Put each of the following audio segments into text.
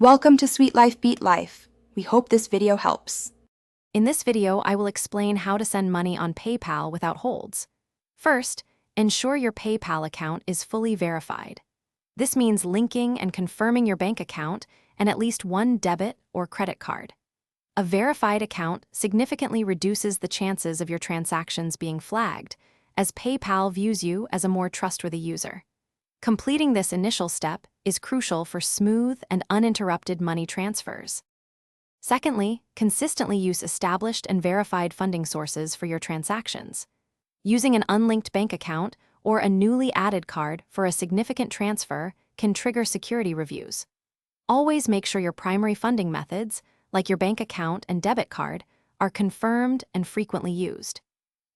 Welcome to Sweet Life Beat Life. We hope this video helps. In this video, I will explain how to send money on PayPal without holds. First, ensure your PayPal account is fully verified. This means linking and confirming your bank account and at least one debit or credit card. A verified account significantly reduces the chances of your transactions being flagged, as PayPal views you as a more trustworthy user. Completing this initial step is crucial for smooth and uninterrupted money transfers. Secondly, consistently use established and verified funding sources for your transactions. Using an unlinked bank account or a newly added card for a significant transfer can trigger security reviews. Always make sure your primary funding methods, like your bank account and debit card, are confirmed and frequently used.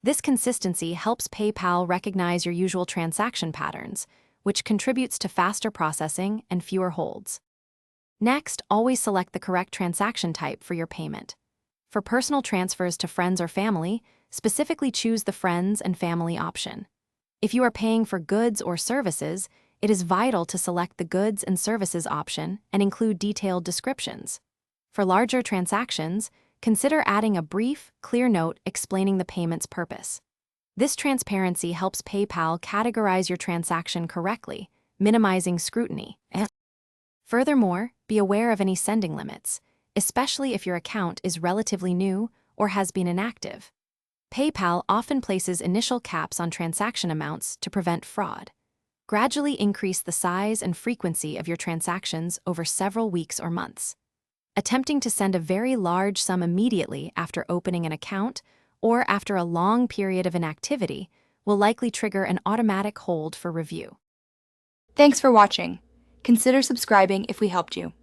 This consistency helps PayPal recognize your usual transaction patterns, which contributes to faster processing and fewer holds. Next, always select the correct transaction type for your payment. For personal transfers to friends or family, specifically choose the friends and family option. If you are paying for goods or services, it is vital to select the goods and services option and include detailed descriptions. For larger transactions, consider adding a brief, clear note explaining the payment's purpose. This transparency helps PayPal categorize your transaction correctly, minimizing scrutiny. Furthermore, be aware of any sending limits, especially if your account is relatively new or has been inactive. PayPal often places initial caps on transaction amounts to prevent fraud. Gradually increase the size and frequency of your transactions over several weeks or months. Attempting to send a very large sum immediately after opening an account or after a long period of inactivity will likely trigger an automatic hold for review. Thanks for watching. Consider subscribing if we helped you.